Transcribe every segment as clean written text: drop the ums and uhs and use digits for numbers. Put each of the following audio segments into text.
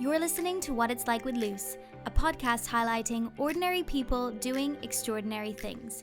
You're listening to What It's Like with Luce, a podcast highlighting ordinary people doing extraordinary things.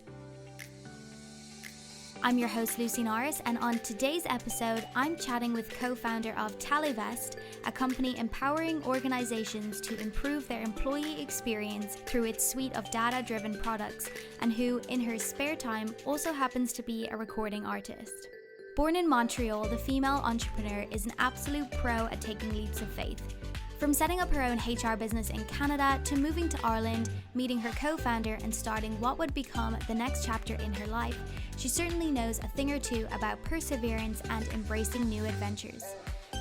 I'm your host Lucy Norris, and on today's episode, I'm chatting with co-founder of Talivest, a company empowering organizations to improve their employee experience through its suite of data-driven products, and who, in her spare time, also happens to be a recording artist. Born in Montreal, the female entrepreneur is an absolute pro at taking leaps of faith. From setting up her own HR business in Canada to moving to Ireland, meeting her co-founder and starting what would become the next chapter in her life, she certainly knows a thing or two about perseverance and embracing new adventures.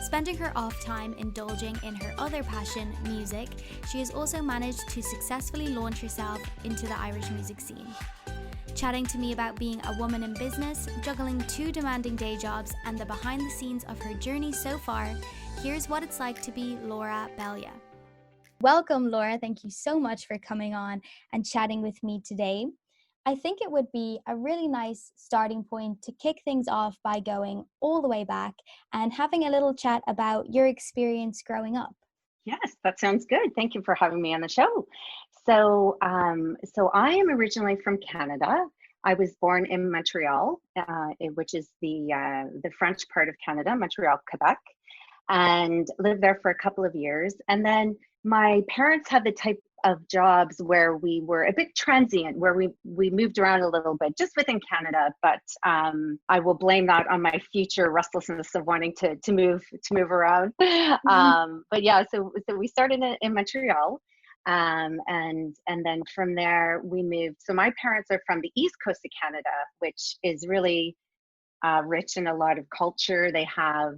Spending her off time indulging in her other passion, music, she has also managed to successfully launch herself into the Irish music scene. Chatting to me about being a woman in business, juggling two demanding day jobs, and the behind the scenes of her journey so far, here's what it's like to be Laura Belyea. Welcome, Laura. Thank you so much for coming on and chatting with me today. I think it would be a really nice starting point to kick things off by going all the way back and having a little chat about your experience growing up. Yes, that sounds good. Thank you for having me on the show. So I am originally from Canada. I was born in Montreal, which is the French part of Canada, Montreal, Quebec, and lived there for a couple of years. And then my parents had the type of jobs where we were a bit transient, where we moved around a little bit just within Canada, but I will blame that on my future restlessness of wanting to move around. But yeah, so we started in Montreal, and then from there we moved. So my parents are from the east coast of Canada, which is really rich in a lot of culture. They have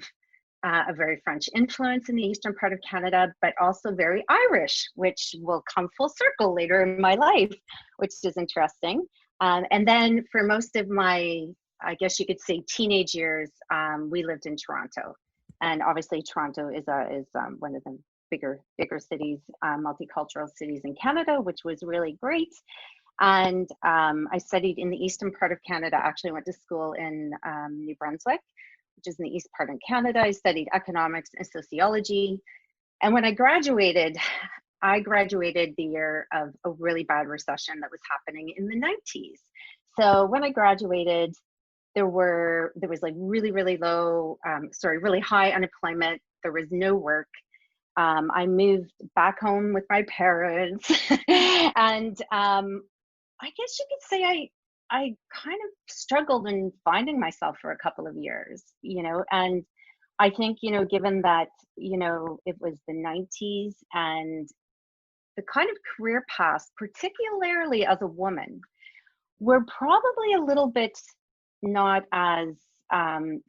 a very French influence in the eastern part of Canada, but also very Irish, which will come full circle later in my life, which is interesting. And then for most of my, I guess you could say, teenage years, we lived in Toronto. And obviously Toronto is one of the bigger cities, multicultural cities in Canada, which was really great. And I studied in the eastern part of Canada. Actually went to school in New Brunswick, which is in the east part of Canada. I studied economics and sociology. And when I graduated the year of a really bad recession that was happening in the 90s. So when I graduated, there was like really high unemployment. There was no work. I moved back home with my parents. And I guess you could say I kind of struggled in finding myself for a couple of years, and I think, given that, it was the 90s and the kind of career paths, particularly as a woman, were probably a little bit not as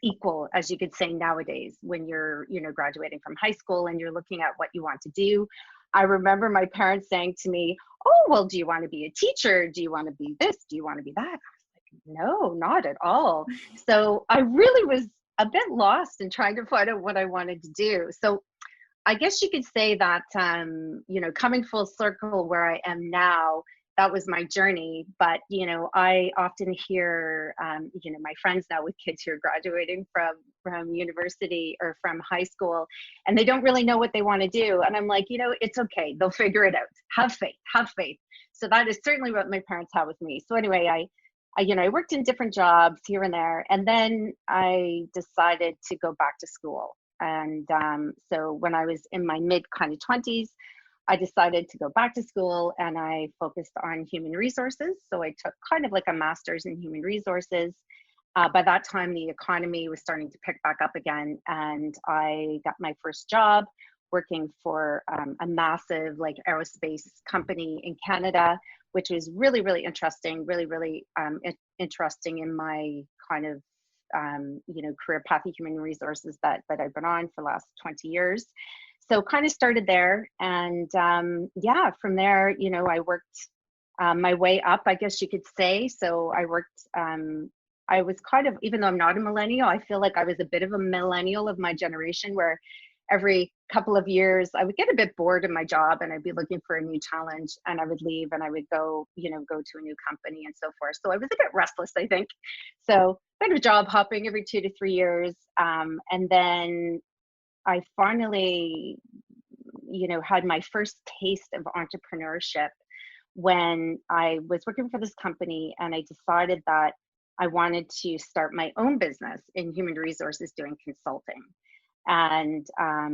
equal as you could say nowadays when you're, graduating from high school and you're looking at what you want to do. I remember my parents saying to me, "Oh, well, do you want to be a teacher? Do you want to be this? Do you want to be that?" I was like, "No, not at all." So I really was a bit lost in trying to find out what I wanted to do. So I guess you could say that, coming full circle where I am now, that was my journey. But, I often hear, my friends now with kids who are graduating from university or from high school, and they don't really know what they want to do. And I'm like, it's okay. They'll figure it out. Have faith. So that is certainly what my parents had with me. So anyway, I worked in different jobs here and there, and then I decided to go back to school. And so when I was in my mid kind of 20s, I decided to go back to school, and I focused on human resources. So I took kind of like a master's in human resources. By that time, the economy was starting to pick back up again, and I got my first job working for a massive aerospace company in Canada, which was really, really interesting, really interesting in my kind of career path of human resources that I've been on for the last 20 years. So kind of started there, and from there, I worked my way up, I guess you could say. So I worked, I was kind of, even though I'm not a millennial, I feel like I was a bit of a millennial of my generation, where every couple of years I would get a bit bored in my job and I'd be looking for a new challenge, and I would leave and I would go to a new company and so forth. So I was a bit restless, I think. So kind of job hopping every 2 to 3 years. And then I finally, had my first taste of entrepreneurship when I was working for this company, and I decided that I wanted to start my own business in human resources doing consulting. And I,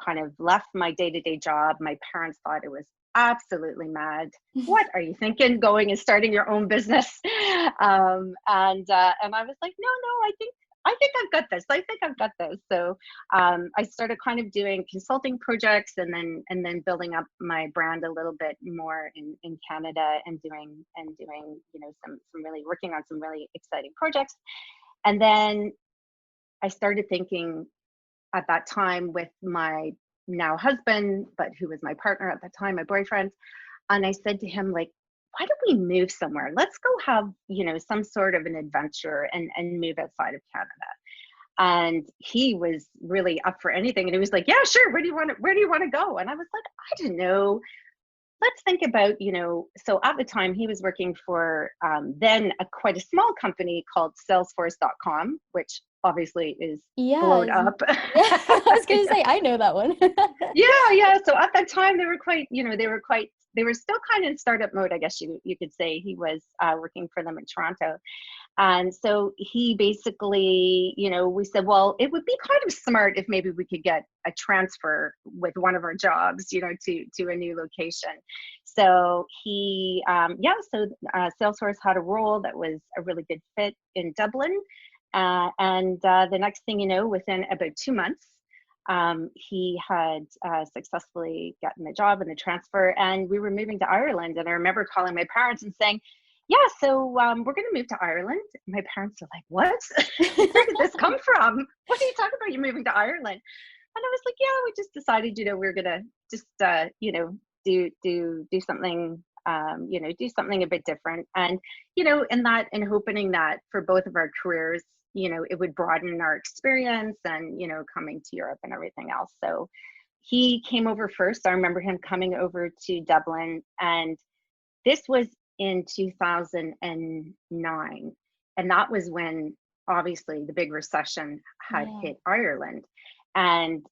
kind of left my day-to-day job. My parents thought it was absolutely mad. What are you thinking, going and starting your own business? And I was like, no, I think I've got this. I think I've got this. So I started kind of doing consulting projects, and then building up my brand a little bit more in Canada, and doing some really, working on some really exciting projects. And then I started thinking at that time with my now husband, but who was my partner at the time, my boyfriend. And I said to him, like, why don't we move somewhere? Let's go have, some sort of an adventure and move outside of Canada. And he was really up for anything. And he was like, yeah, sure. Where do you want to go? And I was like, I don't know. Let's think about, so at the time he was working for then quite a small company called Salesforce.com, which obviously is blown up. Yeah, I was going to say, I know that one. Yeah. So at that time they were they were still kind of in startup mode, I guess you could say. He was working for them in Toronto. And so he basically, we said, well, it would be kind of smart if maybe we could get a transfer with one of our jobs, to a new location. So Salesforce had a role that was a really good fit in Dublin. And the next thing you know, within about 2 months, he had successfully gotten the job and the transfer, and we were moving to Ireland. And I remember calling my parents and saying, yeah, so we're going to move to Ireland. My parents were like, what? Where did this come from? What are you talking about? You're moving to Ireland? And I was like, yeah, we just decided, we're going to just, do something, do something a bit different. And, and hoping that for both of our careers, it would broaden our experience and, coming to Europe and everything else. So he came over first. I remember him coming over to Dublin, and this was in 2009. And that was when obviously the big recession had hit Ireland. And,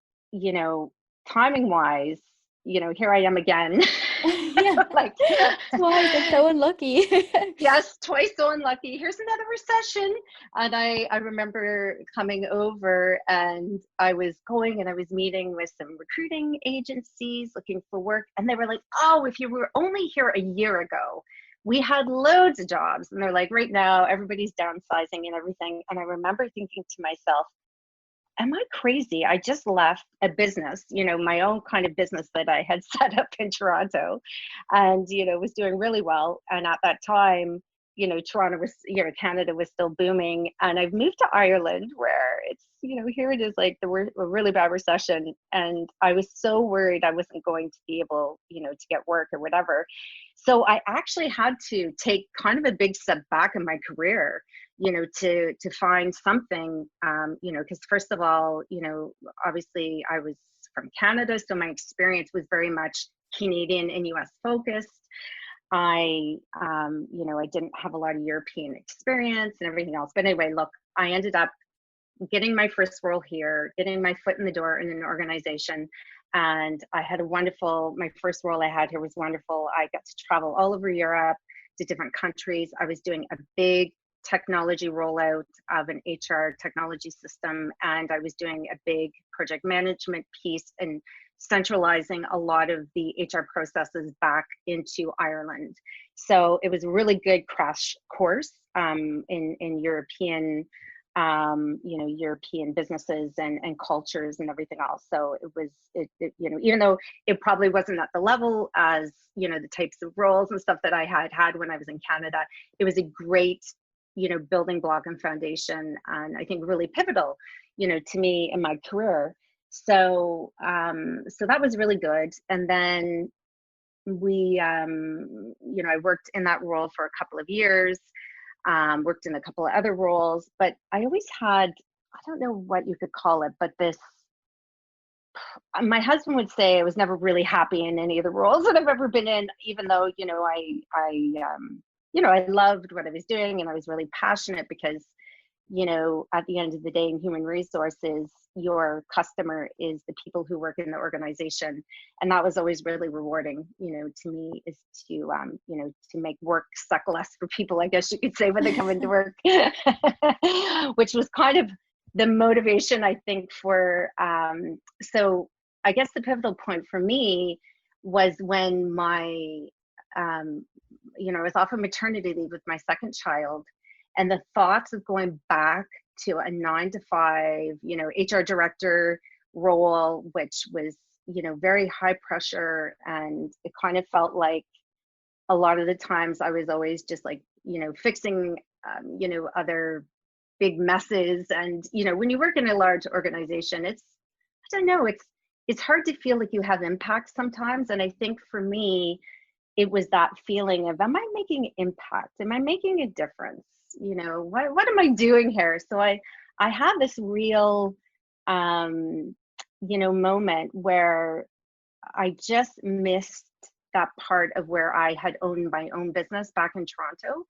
timing wise, here I am again. Like twice, I'm so unlucky. Yes, twice so unlucky. Here's another recession. And I remember coming over, and I was meeting with some recruiting agencies looking for work. And they were like, oh, if you were only here a year ago, we had loads of jobs. And they're like, right now, everybody's downsizing and everything. And I remember thinking to myself, am I crazy? I just left a business, my own kind of business that I had set up in Toronto, and, was doing really well. And at that time, Toronto was, Canada was still booming. And I've moved to Ireland, where it's, here it is, like a really bad recession. And I was so worried I wasn't going to be able, to get work or whatever. So I actually had to take kind of a big step back in my career, to find something, because first of all, obviously I was from Canada, so my experience was very much Canadian and US focused. I didn't have a lot of European experience and everything else. But anyway, look, I ended up getting my first role here, getting my foot in the door in an organization. And I had my first role I had here was wonderful. I got to travel all over Europe to different countries. I was doing a big technology rollout of an HR technology system, and I was doing a big project management piece and centralizing a lot of the HR processes back into Ireland. So it was a really good crash course in European, European businesses and cultures and everything else. So it was, even though it probably wasn't at the level as, the types of roles and stuff that I had when I was in Canada, it was a great, building block and foundation, and I think really pivotal, to me in my career. So, so that was really good. And then we, I worked in that role for a couple of years, worked in a couple of other roles, but I always had, I don't know what you could call it, but my husband would say I was never really happy in any of the roles that I've ever been in, even though, I loved what I was doing, and I was really passionate because, at the end of the day in human resources, your customer is the people who work in the organization. And that was always really rewarding, to me, is to, to make work suck less for people, I guess you could say, when they come into work, which was kind of the motivation, I think, for, so I guess the pivotal point for me was when I was off of maternity leave with my second child, and the thoughts of going back to a 9 to 5, HR director role, which was, very high pressure. And it kind of felt like a lot of the times I was always just like, fixing, other big messes. And, when you work in a large organization, I don't know, it's hard to feel like you have impact sometimes. And I think for me, it was that feeling of, am I making impact? Am I making a difference? What am I doing here? So I had this real, moment where I just missed that part of where I had owned my own business back in Toronto.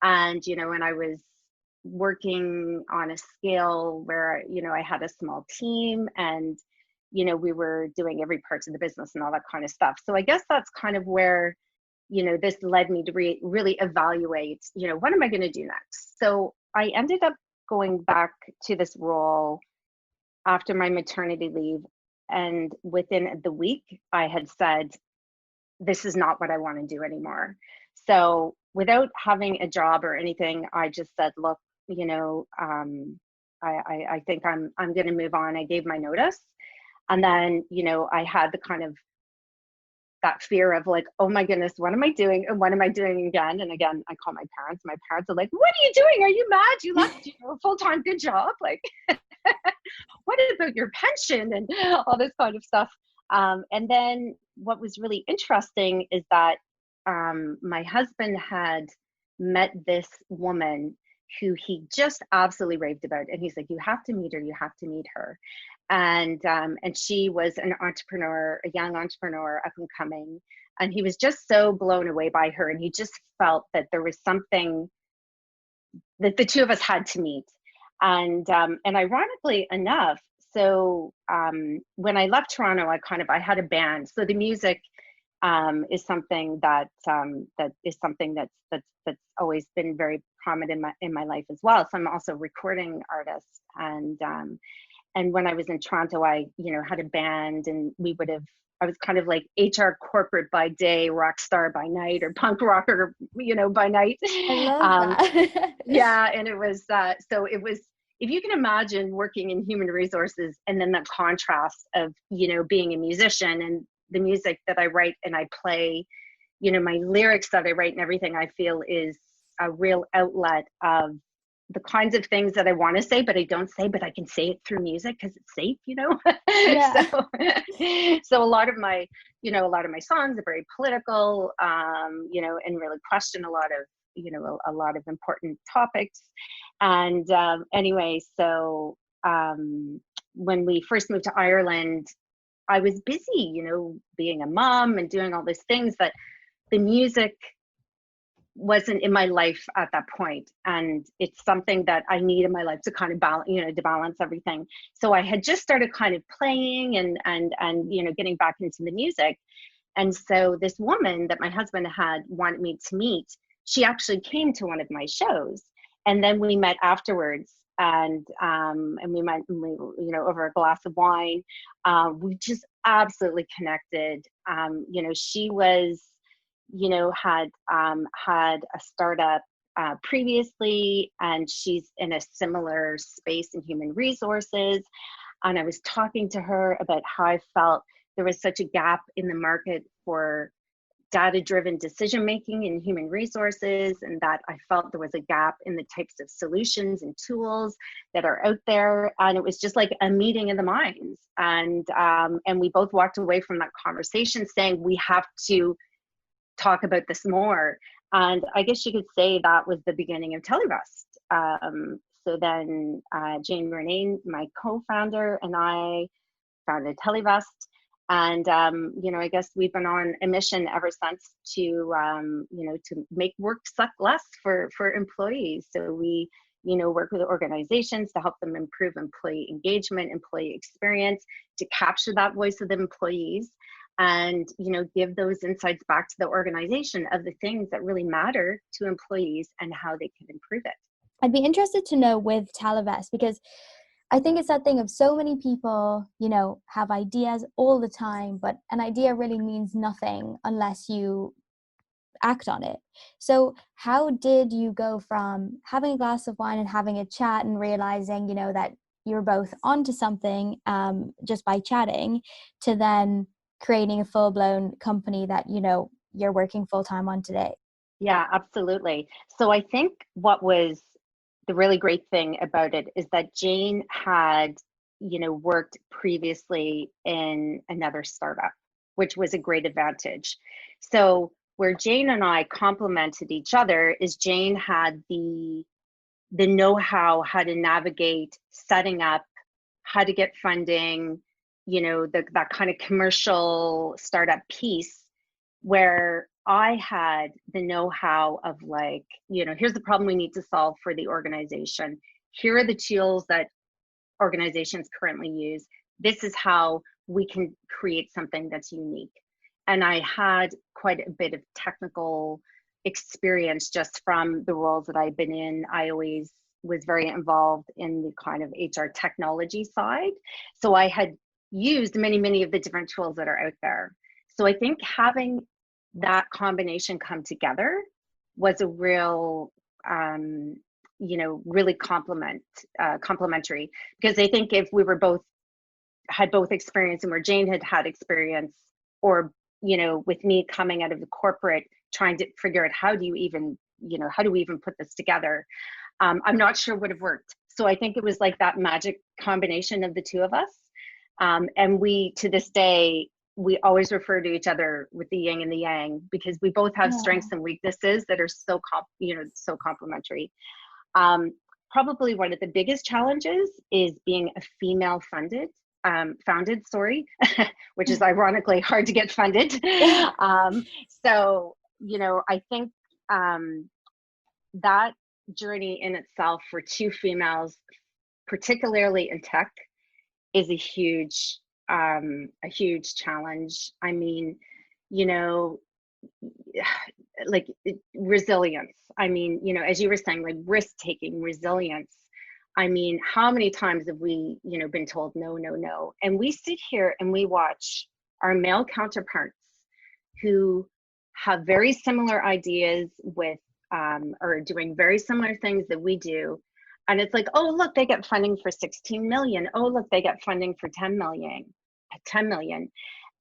And, when I was working on a scale where, I had a small team, and, we were doing every part of the business and all that kind of stuff. So I guess that's kind of where, this led me to really evaluate, what am I going to do next? So I ended up going back to this role after my maternity leave. And within the week, I had said, this is not what I want to do anymore. So without having a job or anything, I just said, look, I think I'm going to move on. I gave my notice. And then, I had the kind of that fear of like, oh my goodness, what am I doing? And what am I doing again? And again, I call my parents. My parents are like, what are you doing? Are you mad? You left a full-time good job. Like, what about your pension and all this kind of stuff? And then what was really interesting is that my husband had met this woman who he just absolutely raved about. And he's like, you have to meet her. You have to meet her. And she was an entrepreneur, a young entrepreneur, up and coming. And he was just so blown away by her. And he just felt that there was something that the two of us had to meet. And ironically enough, so when I left Toronto, I had a band. So the music is something that's always been very prominent in my life as well. So I'm also a recording artist, and when I was in Toronto, I had a band, and I was kind of like HR corporate by day, rock star by night, or punk rocker by night. I love that. Yeah, and it was so it was. If you can imagine working in human resources, and then that contrast of being a musician, and the music that I write and I play, my lyrics that I write and everything, I feel is a real outlet of the kinds of things that I want to say, but I don't say, but I can say it through music because it's safe, Yeah. So a lot of my songs are very political, and really question a lot of important topics. And anyway, so when we first moved to Ireland, I was busy, being a mom and doing all these things, that the music wasn't in my life at that point. And it's something that I need in my life to kind of balance, to balance everything. So I had just started kind of playing and getting back into the music. And so this woman that my husband had wanted me to meet, she actually came to one of my shows. And then we met afterwards, and we met, over a glass of wine. We just absolutely connected. She was, had a startup previously, and she's in a similar space in human resources. And I was talking to her about how I felt there was such a gap in the market for data-driven decision-making in human resources, and that I felt there was a gap in the types of solutions and tools that are out there. And it was just like a meeting of the minds. And we both walked away from that conversation saying, we have to talk about this more. And I guess you could say that was the beginning of Talivest. So then Jane Renee, my co-founder, and I founded Talivest. And, I guess we've been on a mission ever since to make work suck less for employees. So we, work with organizations to help them improve employee engagement, employee experience, to capture that voice of the employees, and give those insights back to the organization of the things that really matter to employees and how they can improve it. I'd be interested to know with Talivest, because I think it's that thing of so many people, have ideas all the time, but an idea really means nothing unless you act on it. So how did you go from having a glass of wine and having a chat and realizing, that you're both onto something just by chatting, to then creating a full-blown company that, you're working full-time on today? Yeah, absolutely. So I think what was the really great thing about it is that Jane had, worked previously in another startup, which was a great advantage. So where Jane and I complemented each other is Jane had the know-how, how to navigate setting up, how to get funding, that kind of commercial startup piece, where I had the know-how of here's the problem we need to solve for the organization. Here are the tools that organizations currently use. This is how we can create something that's unique. And I had quite a bit of technical experience just from the roles that I've been in. I always was very involved in the kind of HR technology side. So I had used many of the different tools that are out there. So I think having that combination come together was a real, really complementary. Because I think if we had both experience, and where Jane had experience, or with me coming out of the corporate, trying to figure out how do we even put this together, I'm not sure would have worked. So I think it was like that magic combination of the two of us. And we, to this day, we always refer to each other with the yin and the yang, because we both have strengths and weaknesses that are so complementary. Probably one of the biggest challenges is being a female founded, which is ironically hard to get funded. So, I think that journey in itself for two females, particularly in tech, is a huge challenge. I mean, resilience. I mean, as you were saying, like risk-taking, resilience. I mean, how many times have we, been told no, no, no? And we sit here and we watch our male counterparts who have very similar ideas with, or doing very similar things that we do. And it's like, oh, look, they get funding for 16 million. Oh, look, they get funding for 10 million.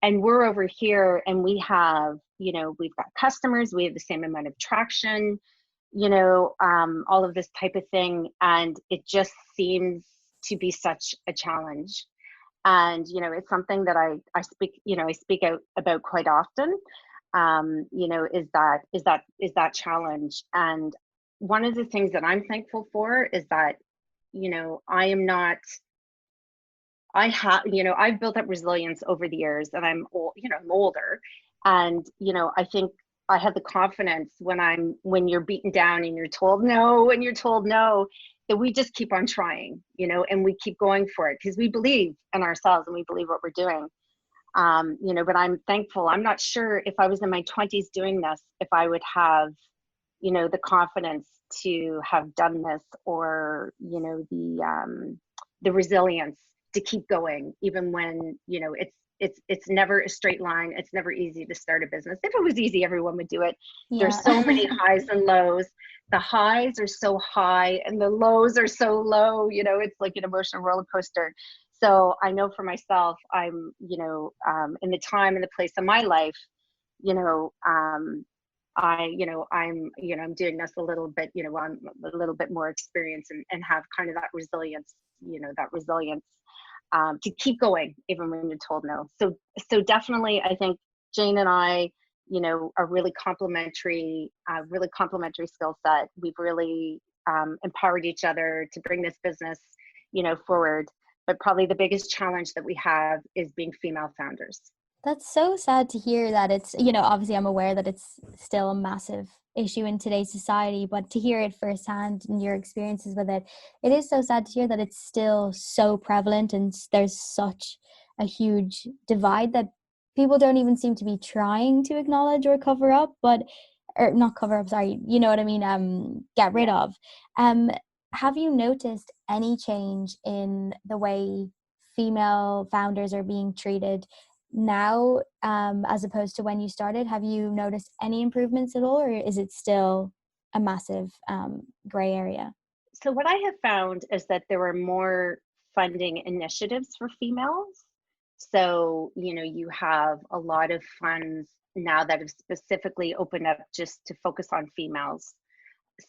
And we're over here and we have, we've got customers, we have the same amount of traction, all of this type of thing. And it just seems to be such a challenge. And, it's something that I speak out about quite often, is that challenge. And one of the things that I'm thankful for is that, I've built up resilience over the years, and I'm older. And, I think I have the confidence when you're beaten down and you're told no, that we just keep on trying, and we keep going for it because we believe in ourselves and we believe what we're doing. But I'm thankful. I'm not sure if I was in my 20s doing this, if I would have, the confidence to have done this, or, the resilience to keep going, even when, it's never a straight line. It's never easy to start a business. If it was easy, everyone would do it. Yeah. There's so many highs and lows. The highs are so high and the lows are so low, it's like an emotional roller coaster. So I know for myself, I'm, in the time and the place of my life, I'm doing this a little bit, I'm a little bit more experienced and have kind of that resilience, to keep going even when you're told no. So definitely, I think Jane and I, are really complementary skill set. We've really empowered each other to bring this business, forward. But probably the biggest challenge that we have is being female founders. That's so sad to hear that it's, obviously I'm aware that it's still a massive issue in today's society, but to hear it firsthand and your experiences with it, it is so sad to hear that it's still so prevalent and there's such a huge divide that people don't even seem to be trying to acknowledge or cover up, or not cover up, sorry, you know what I mean, get rid Yeah. of. Have you noticed any change in the way female founders are being treated now, as opposed to when you started? Have you noticed any improvements at all, or is it still a massive gray area? So what I have found is that there are more funding initiatives for females. So, you have a lot of funds now that have specifically opened up just to focus on females.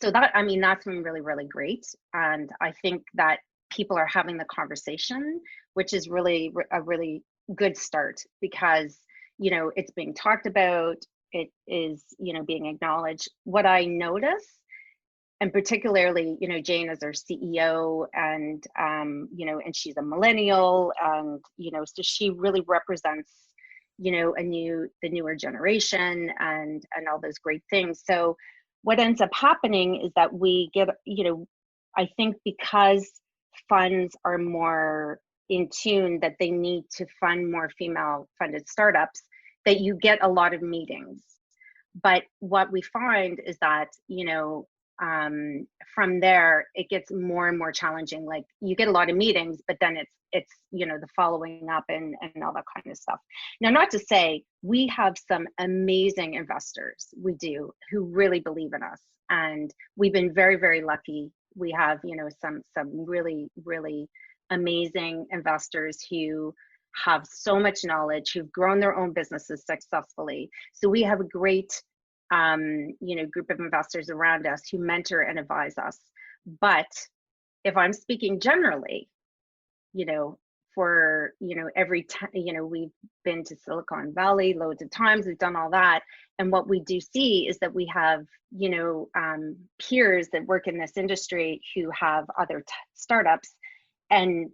So that, I mean, that's been really, really great. And I think that people are having the conversation, which is really a really good start, because, it's being talked about, it is, being acknowledged. What I notice, and particularly, Jane is our CEO, and and she's a millennial, and so she really represents, the newer generation, and all those great things. So what ends up happening is that we get, I think because funds are more in tune that they need to fund more female funded startups, that you get a lot of meetings. But what we find is that, from there it gets more and more challenging. Like, you get a lot of meetings, but then it's the following up and all that kind of stuff. Now, not to say, we have some amazing investors, we do, who really believe in us, and we've been very, very lucky. We have some really, really amazing investors who have so much knowledge, who've grown their own businesses successfully. So we have a great group of investors around us who mentor and advise us. But if I'm speaking generally, for every time, we've been to Silicon Valley loads of times, we've done all that, and what we do see is that we have peers that work in this industry who have other startups, and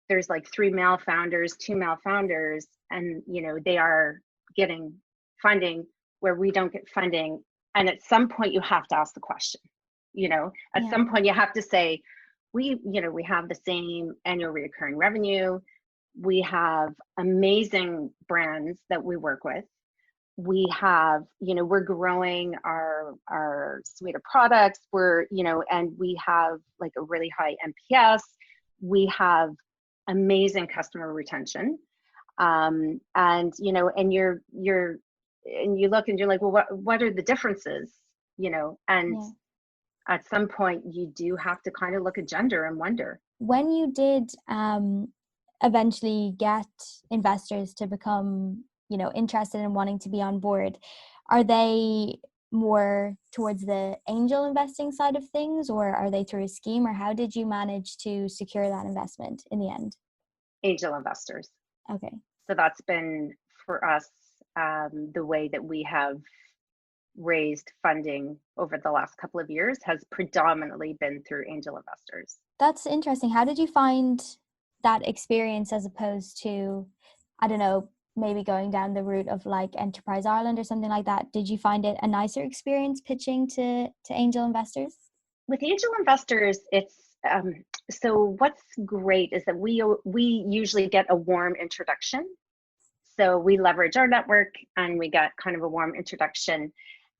there's like 3 male founders, 2 male founders, and they are getting funding where we don't get funding. And at some point you have to ask the question, at some point you have to say, we have the same annual recurring revenue, we have amazing brands that we work with, we have, we're growing our suite of products, we're, and we have like a really high NPS, we have amazing customer retention, and and you look and you're like, well, what are the differences, and at some point you do have to kind of look at gender and wonder. When you did eventually get investors to become interested in wanting to be on board, are they more towards the angel investing side of things, or are they through a scheme, or how did you manage to secure that investment in the end? Angel investors. Okay. So that's been, for us, the way that we have raised funding over the last couple of years has predominantly been through angel investors. That's interesting. How did you find that experience, as opposed to, I don't know, maybe going down the route of like Enterprise Ireland or something like that? Did you find it a nicer experience pitching to angel investors? With angel investors, it's so what's great is that we usually get a warm introduction. So we leverage our network and we get kind of a warm introduction.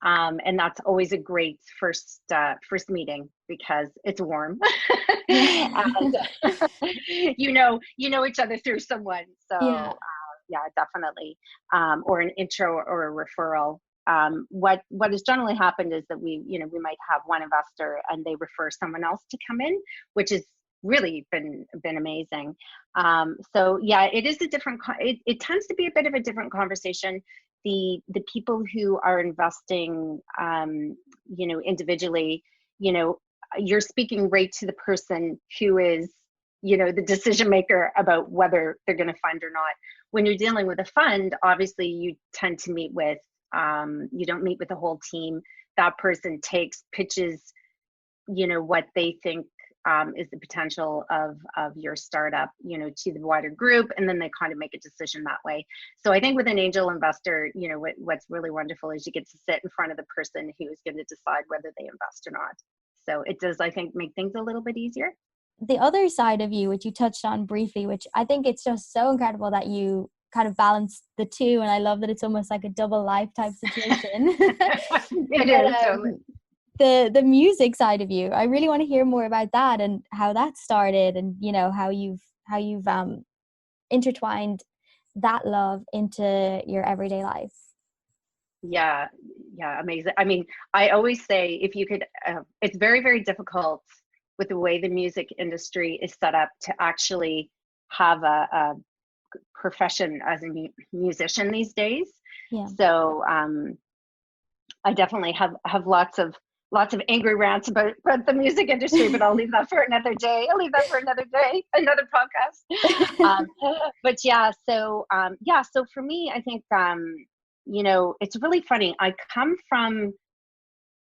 And that's always a great first meeting, because it's warm. And, you know each other through someone. So yeah, definitely. Or an intro or a referral. What has generally happened is that we might have one investor and they refer someone else to come in, which has really been amazing. So yeah, it is a different, it tends to be a bit of a different conversation. The people who are investing, individually, you're speaking right to the person who is, the decision maker about whether they're going to fund or not. When you're dealing with a fund, obviously you tend to meet with, you don't meet with the whole team. That person pitches, what they think is the potential of your startup, you know, to the wider group, and then they kind of make a decision that way. So I think with an angel investor, you know, what's really wonderful is you get to sit in front of the person who is going to decide whether they invest or not. So it does, I think, make things a little bit easier. The other side of you, which you touched on briefly, which I think it's just so incredible that you kind of balance the two, and I love that it's almost like a double life type situation. It is totally. The music side of you, I really want to hear more about that and how that started, and you know how you've intertwined that love into your everyday life. Yeah, amazing. I mean, I always say if you could, it's very, very difficult with the way the music industry is set up to actually have a profession as a musician these days. Yeah. So I definitely have lots of angry rants about the music industry, but I'll leave that for another day. Another podcast. But yeah, so for me, I think you know, it's really funny. I come from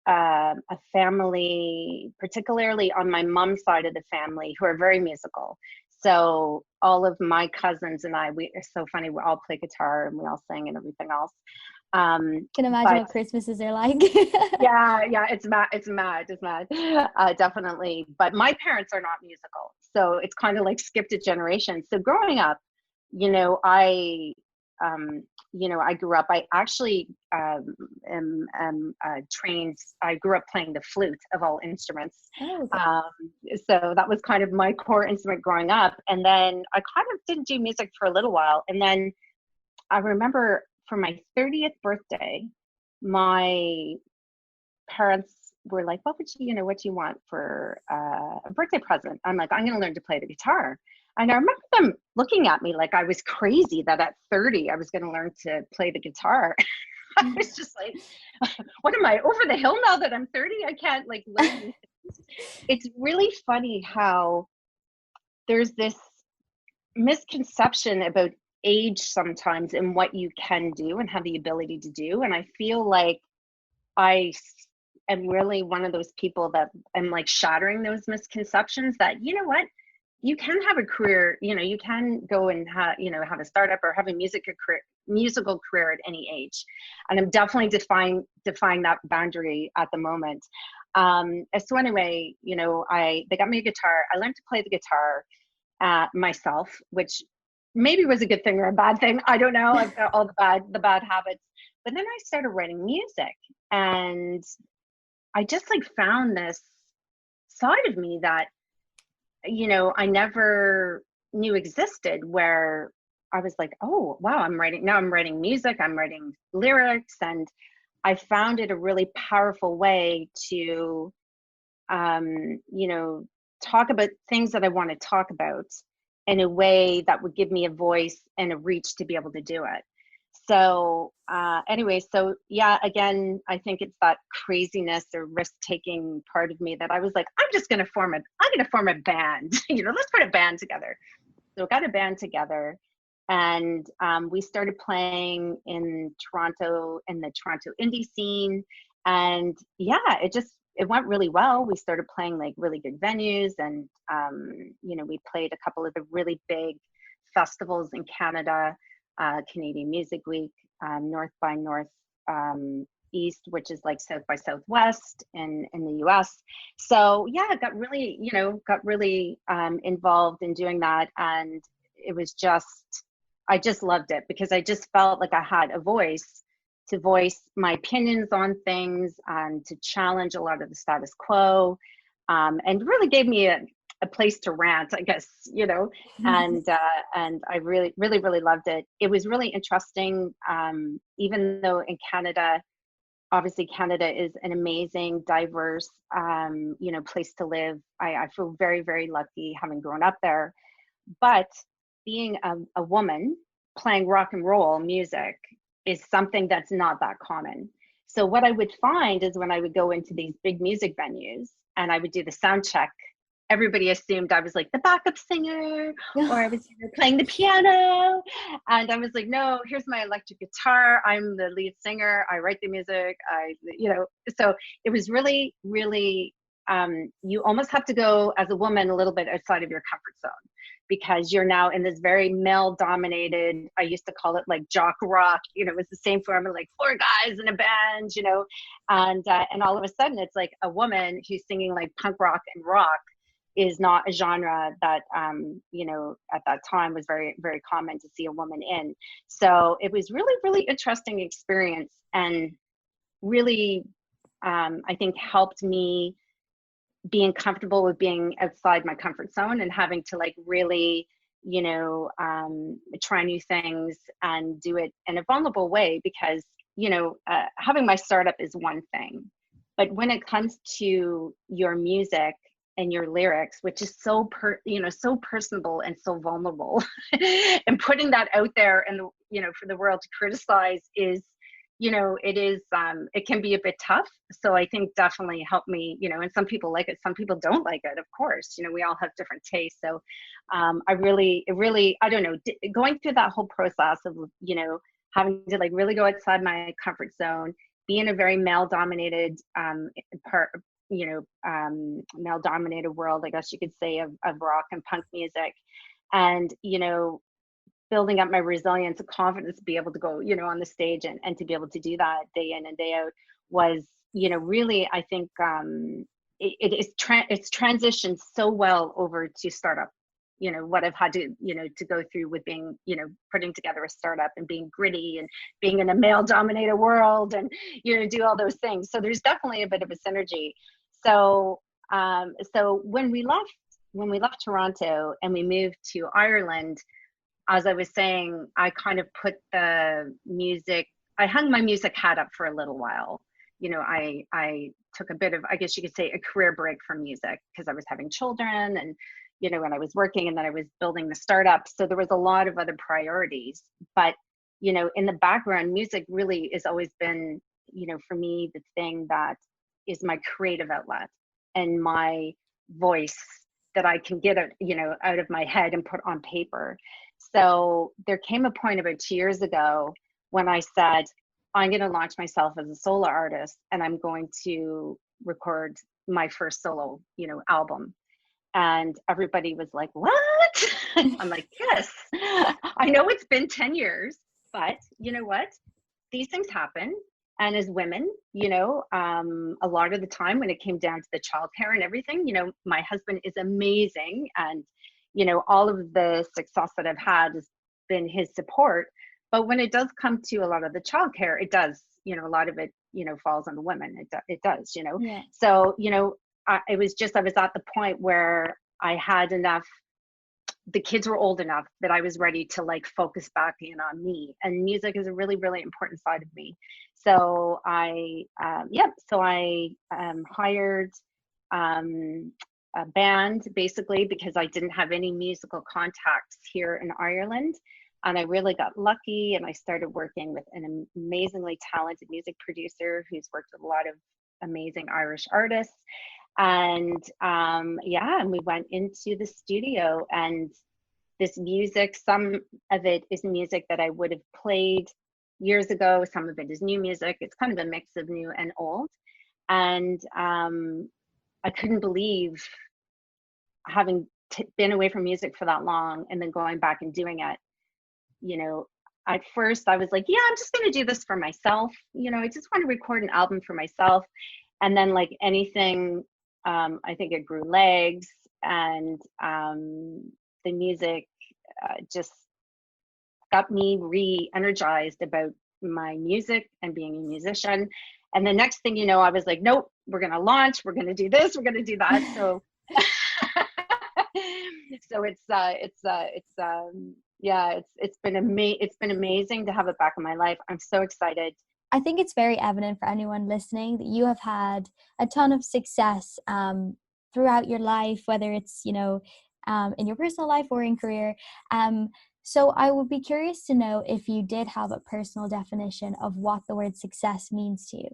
a family, particularly on my mom's side of the family, who are very musical. So all of my cousins and I, we are so funny. We all play guitar and we all sing and everything else. Can imagine what Christmases are like. yeah, it's mad, definitely. But my parents are not musical, so it's kind of like skipped a generation. So growing up, you know, I grew up. I actually am trained. I grew up playing the flute of all instruments. Oh, okay. So that was kind of my core instrument growing up. And then I kind of didn't do music for a little while, and then I remember, for my 30th birthday, my parents were like, what do you want for a birthday present? I'm like, I'm going to learn to play the guitar. And I remember them looking at me like I was crazy that at 30, I was going to learn to play the guitar. I was just like, what am I, over the hill now that I'm 30? I can't like learn these things. It's really funny how there's this misconception about age sometimes and what you can do and have the ability to do. And I feel like I am really one of those people that am like shattering those misconceptions that, you know what, you can have a career, you know, you can go and have a startup or have a musical career at any age. And I'm definitely defying that boundary at the moment. So anyway, you know, they got me a guitar. I learned to play the guitar myself, which maybe was a good thing or a bad thing. I don't know. I've got all the bad habits. But then I started writing music, and I just like found this side of me that, you know, I never knew existed, where I was like, oh, wow, I'm writing music, I'm writing lyrics. And I found it a really powerful way to, you know, talk about things that I want to talk about in a way that would give me a voice and a reach to be able to do it. So anyway, so yeah, again, I think it's that craziness or risk-taking part of me that I was like, I'm going to form a band, you know, let's put a band together. So we got a band together, and we started playing in Toronto, in the Toronto indie scene. And yeah, it went really well. We started playing like really good venues, and you know, we played a couple of the really big festivals in Canada, Canadian Music Week, North by North East, which is like South by Southwest in the US. So yeah, got really involved in doing that. And it was I just loved it, because I just felt like I had a voice to voice my opinions on things and to challenge a lot of the status quo, and really gave me a place to rant, I guess, you know. And I really loved it. It was really interesting, even though in Canada, obviously Canada is an amazing, diverse, you know, place to live. I feel very, very lucky having grown up there. But being a woman playing rock and roll music is something that's not that common. So what I would find is when I would go into these big music venues and I would do the sound check, everybody assumed I was like the backup singer, or I was playing the piano. And I was like, no, here's my electric guitar. I'm the lead singer. I write the music. You know, so it was really, really you almost have to go as a woman a little bit outside of your comfort zone, because you're now in this very male dominated, I used to call it like jock rock, you know, it was the same form of like 4 guys in a band, you know, and all of a sudden it's like a woman who's singing like punk rock and rock is not a genre that, you know, at that time was very, very common to see a woman in. So it was really, really interesting experience, and really, I think helped me being comfortable with being outside my comfort zone and having to like really, you know, try new things and do it in a vulnerable way, because, you know, having my startup is one thing, but when it comes to your music and your lyrics, which is so so personable and so vulnerable, and putting that out there and, you know, for the world to criticize is, you know, it can be a bit tough. So I think definitely helped me, you know, and some people like it, some people don't like it, of course, you know, we all have different tastes. So I don't know, going through that whole process of, you know, having to like really go outside my comfort zone, be in a very male dominated male dominated world, I guess you could say, of rock and punk music, and, you know, building up my resilience and confidence to be able to go, you know, on the stage and to be able to do that day in and day out was, you know, really, I think it's transitioned so well over to startup, you know, what I've had to, you know, to go through with being, you know, putting together a startup and being gritty and being in a male dominated world and, you know, do all those things. So there's definitely a bit of a synergy. So, so when we left Toronto and we moved to Ireland, as I was saying, I kind of put the music, I hung my music hat up for a little while. You know, I took a bit of, I guess you could say, a career break from music, because I was having children and, you know, when I was working, and then I was building the startup. So there was a lot of other priorities. But, you know, in the background, music really has always been, you know, for me, the thing that is my creative outlet and my voice that I can get out, you know, out of my head and put on paper. So there came a point about 2 years ago when I said, I'm going to launch myself as a solo artist, and I'm going to record my first solo, you know, album. And everybody was like, what? I'm like, yes, I know it's been 10 years, but you know what? These things happen. And as women, you know, a lot of the time when it came down to the childcare and everything, you know, my husband is amazing, and, you know, all of the success that I've had has been his support. But when it does come to a lot of the childcare, it does, you know, a lot of it, you know, falls on the women. It does, you know. Yeah. So, you know, I was at the point where I had enough, the kids were old enough that I was ready to like focus back in on me, and music is a really, really important side of me. So I hired a band, basically, because I didn't have any musical contacts here in Ireland. And I really got lucky, and I started working with an amazingly talented music producer who's worked with a lot of amazing Irish artists. And and we went into the studio, and this music, some of it is music that I would have played years ago, some of it is new music. It's kind of a mix of new and old. And I couldn't believe, having been away from music for that long and then going back and doing it, you know, at first I was like, yeah, I'm just going to do this for myself. You know, I just want to record an album for myself. And then, like anything, I think it grew legs, and the music just got me re-energized about my music and being a musician. And the next thing you know, I was like, nope, we're going to launch, we're going to do this, we're going to do that. So so it's been amazing to have it back in my life. I'm so excited. I think it's very evident for anyone listening that you have had a ton of success throughout your life, whether it's, you know, in your personal life or in career. So I would be curious to know if you did have a personal definition of what the word success means to you.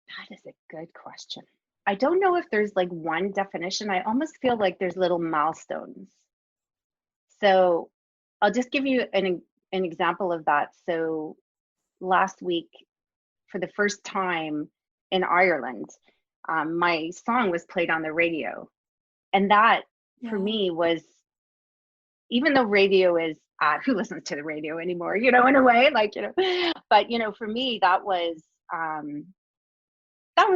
That is a good question. I don't know if there's like one definition. I almost feel like there's little milestones. So I'll just give you an example of that. So last week, for the first time in Ireland, my song was played on the radio. And that for me was, even though radio is, who listens to the radio anymore, in a way, but, for me, that was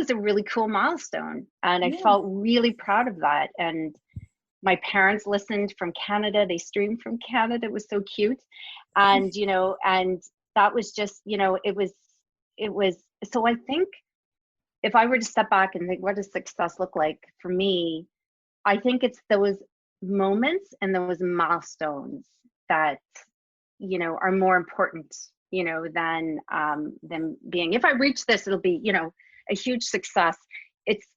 a really cool milestone. And I felt really proud of that. And my parents listened from Canada. They streamed from Canada. It was so cute. And, and that was just, it was, so I think if I were to step back and think, what does success look like for me? I think it's those moments and those milestones that, are more important, than being, if I reach this, it'll be, a huge success.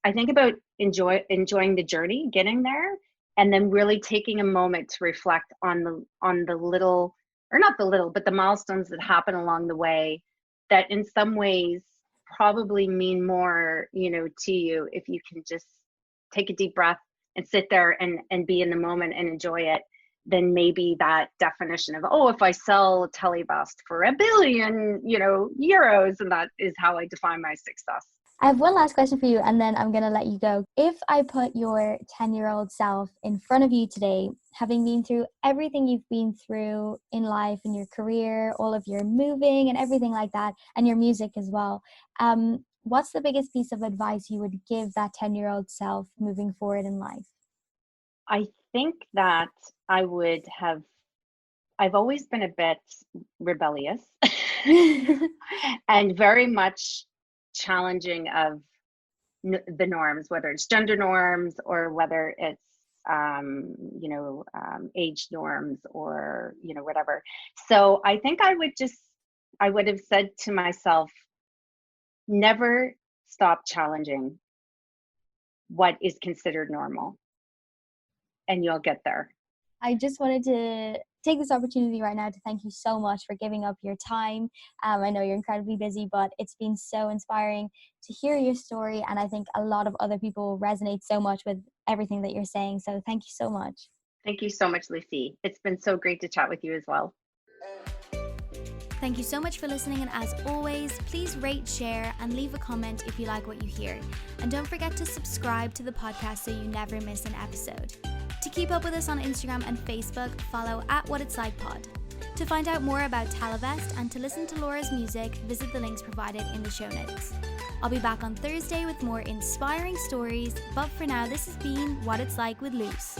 I think about enjoying the journey, getting there, and then really taking a moment to reflect on the little, or not the little, but the milestones that happen along the way that in some ways probably mean more, to you, if you can just take a deep breath and sit there and be in the moment and enjoy it, then maybe that definition of, if I sell Talivest for $1 billion, euros, and that is how I define my success. I have one last question for you, and then I'm going to let you go. If I put your 10-year-old self in front of you today, having been through everything you've been through in life, in your career, all of your moving and everything like that, and your music as well, what's the biggest piece of advice you would give that 10-year-old self moving forward in life? I think that I've always been a bit rebellious and very much challenging of the norms, whether it's gender norms or whether it's age norms or whatever. So I think I would have said to myself, never stop challenging what is considered normal, and you'll get there. I just wanted to take this opportunity right now to thank you so much for giving up your time. I know you're incredibly busy, but it's been so inspiring to hear your story, and I think a lot of other people resonate so much with everything that you're saying. So thank you so much. Thank you so much, Lucy. It's been so great to chat with you as well. Thank you so much for listening, and as always, please rate, share, and leave a comment if you like what you hear. And don't forget to subscribe to the podcast so you never miss an episode. To keep up with us on Instagram and Facebook, follow @WhatIt'sLikePod. To find out more about Talivest and to listen to Laura's music, visit the links provided in the show notes. I'll be back on Thursday with more inspiring stories, but for now, this has been What It's Like with Luce.